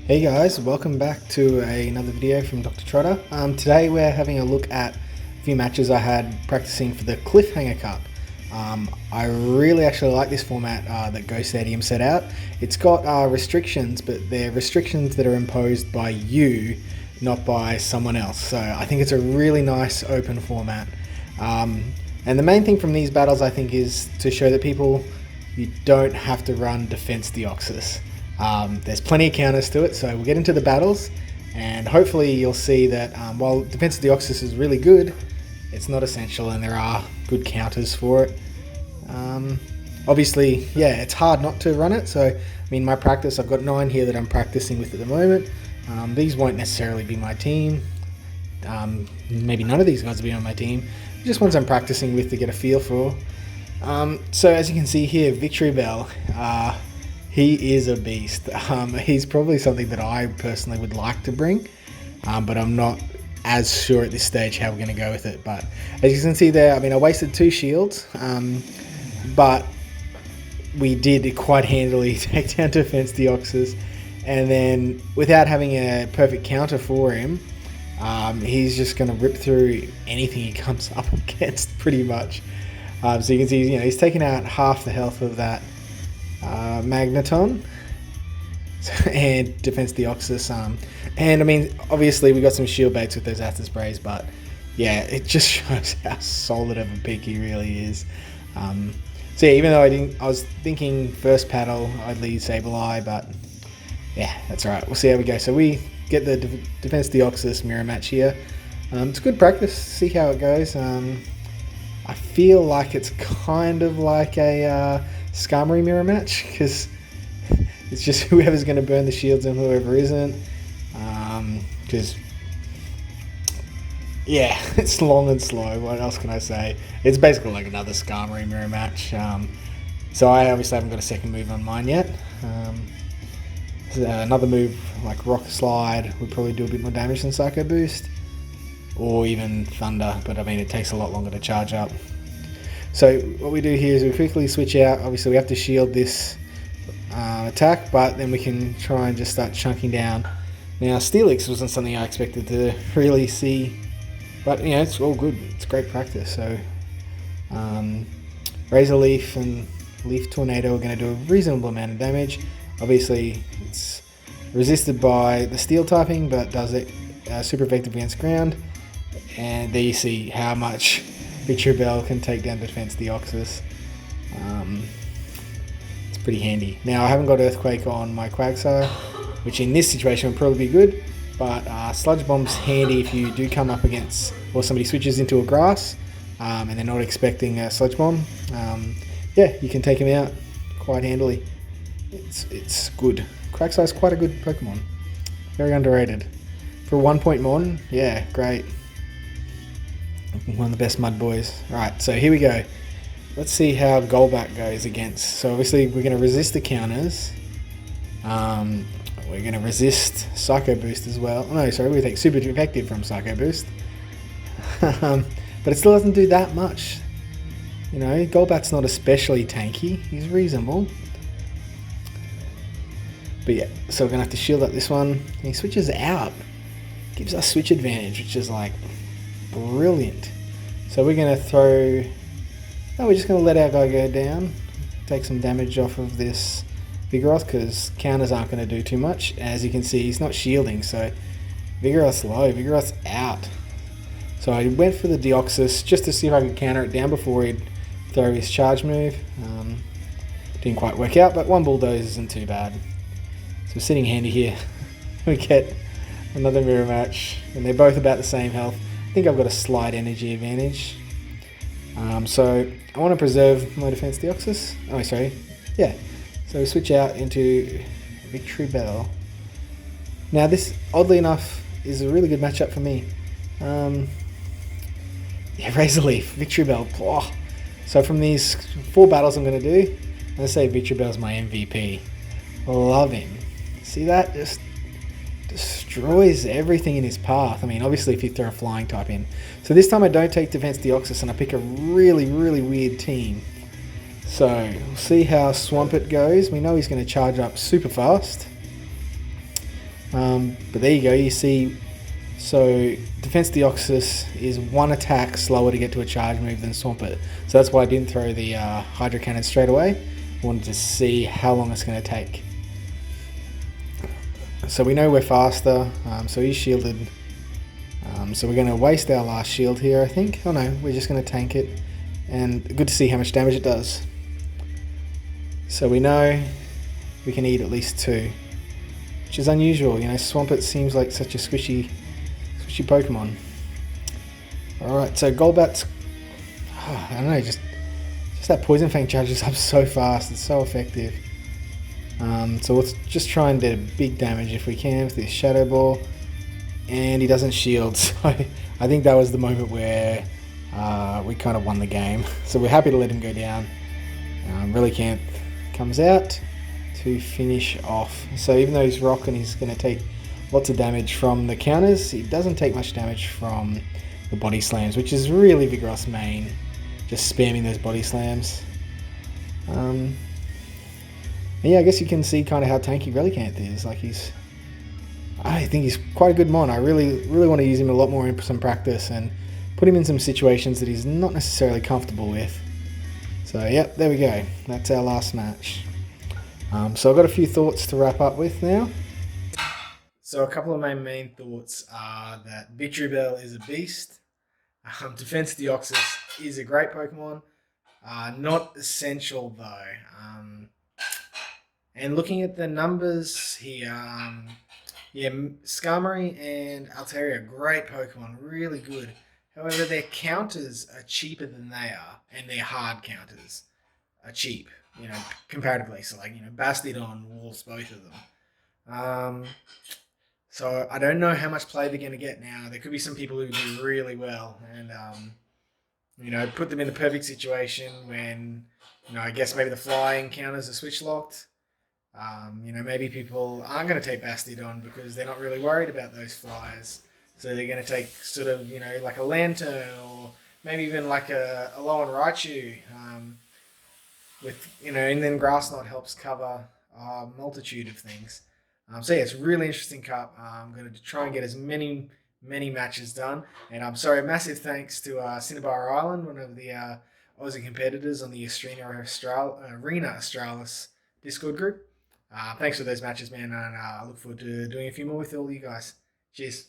Hey guys, welcome back to another video from Dr. Trotter. Today we're having a look at a few matches I had practicing for the Cliffhanger Cup. I really actually like this format that Go Stadium set out. It's got restrictions, but they're restrictions that are imposed by you, not by someone else. So I think it's a really nice open format. And the main thing from these battles I think is to show that you don't have to run Defense Deoxys. There's plenty of counters to it, so we'll get into the battles, and hopefully you'll see that while Defense Deoxys is really good, it's not essential and there are good counters for it. Obviously, yeah, it's hard not to run it, so I mean my practice, I've got 9 here that I'm practicing with at the moment. These won't necessarily be my team. Maybe none of these guys will be on my team. Just ones I'm practicing with to get a feel for. So as you can see here, Victreebel, he is a beast. He's probably something that I personally would like to bring, but I'm not as sure at this stage how we're going to go with it. But as you can see there, I mean, I wasted 2 shields, but we did quite handily take down Defense Deoxys, and then without having a perfect counter for him, he's just going to rip through anything he comes up against pretty much. So you can see, he's taking out half the health of that Magneton and Defense Deoxys, and I mean obviously we got some shield baits with those acid sprays, but yeah, it just shows how solid of a pick he really is. So yeah, even though I was thinking first paddle I'd lead Sableye, but yeah, that's alright, we'll see how we go. So we get the Defense Deoxys mirror match here. It's good practice, see how it goes. I feel like it's kind of like a Skarmory mirror match, because it's just whoever's going to burn the shields and whoever isn't. Because yeah, it's long and slow. What else can I say? It's basically like another Skarmory mirror match. So I obviously haven't got a second move on mine yet. So another move like Rock Slide would probably do a bit more damage than Psycho Boost, or even Thunder, but I mean it takes a lot longer to charge up. So what we do here is we quickly switch out. Obviously we have to shield this attack, but then we can try and just start chunking down. Now Steelix wasn't something I expected to really see, but it's all good. It's great practice. So Razor Leaf and Leaf Tornado are going to do a reasonable amount of damage. Obviously it's resisted by the steel typing, but does it super effective against ground. And there you see how much Victreebel can take down Defense Deoxys. It's pretty handy. Now I haven't got Earthquake on my Quagsire, which in this situation would probably be good, but Sludge Bomb's handy if you do come up against, or somebody switches into a grass and they're not expecting a Sludge Bomb. Yeah, you can take him out quite handily. It's good. Quagsire's quite a good Pokemon. Very underrated. For a 1-point Mon, yeah, great. One of the best mud boys. Right, so here we go. Let's see how Golbat goes against. So obviously we're going to resist the counters. We're going to resist Psycho Boost as well. Oh, no, sorry, we take super effective from Psycho Boost. But it still doesn't do that much. Golbat's not especially tanky. He's reasonable. But yeah, so we're going to have to shield up this one. He switches out. Gives us switch advantage, which is like brilliant. So we're going to throw... No, we're just going to let our guy go down. Take some damage off of this Vigoroth, because counters aren't going to do too much. As you can see, he's not shielding, so Vigoroth's low. Vigoroth's out. So I went for the Deoxys just to see if I could counter it down before he'd throw his charge move. Didn't quite work out, but one Bulldoze isn't too bad. So sitting handy here. We get another mirror match, and they're both about the same health. I think I've got a slight energy advantage. So I want to preserve my Defense Deoxys. Oh, sorry. Yeah. So we switch out into Victreebel. Now this, oddly enough, is a really good matchup for me. Yeah, Razor Leaf, Victreebel. Oh. So from these 4 battles I'm going to do, I'm going to say Victreebel's my MVP. Love him. See that? Just destroys everything in his path. I mean, obviously if you throw a flying type in. So this time I don't take Defense Deoxys and I pick a really, really weird team. So we'll see how Swampert goes. We know he's going to charge up super fast. But there you go, you see, so Defense Deoxys is one attack slower to get to a charge move than Swampert. So that's why I didn't throw the Hydro Cannon straight away. I wanted to see how long it's going to take. So we know we're faster, so he's shielded. So we're going to waste our last shield here, I think. Oh no, we're just going to tank it. And good to see how much damage it does. So we know we can eat at least 2. Which is unusual, you know, Swampert seems like such a squishy Pokemon. Alright, so Golbat's, I don't know, just that Poison Fang charges up so fast, it's so effective. So let's just try and do big damage if we can with this Shadow Ball. And he doesn't shield, so I think that was the moment where we kind of won the game. So we're happy to let him go down. Relicanth comes out to finish off. So even though he's rock and he's going to take lots of damage from the counters, he doesn't take much damage from the body slams, which is really Vigoroth's main, just spamming those body slams. Yeah, I guess you can see kind of how tanky Relicanth is. Like I think he's quite a good mon. I really want to use him a lot more in some practice and put him in some situations that he's not necessarily comfortable with. So yeah, there we go. That's our last match. So I've got a few thoughts to wrap up with now. So a couple of my main thoughts are that Victreebel is a beast. Defense Deoxys is a great Pokemon. Not essential though. And looking at the numbers here, yeah, Skarmory and Altaria are great Pokemon, really good. However, their counters are cheaper than they are, and their hard counters are cheap, you know, comparatively. So, like, you know, Bastiodon wolves both of them. So I don't know how much play they're going to get now. There could be some people who do really well, and you know, put them in the perfect situation when, you know, I guess maybe the flying counters are switch locked. You know, maybe people aren't going to take Bastiodon because they're not really worried about those flyers. So they're going to take sort of, you know, like a Lantern or maybe even like a Alolan Raichu. With, you know, and then Grass Knot helps cover a multitude of things. So yeah, it's a really interesting cup. I'm going to try and get as many matches done. And I'm sorry, massive thanks to CinnabarIsland1, one of the Aussie competitors on the Arena Australis Discord group. Thanks for those matches, man, and I look forward to doing a few more with all you guys. Cheers.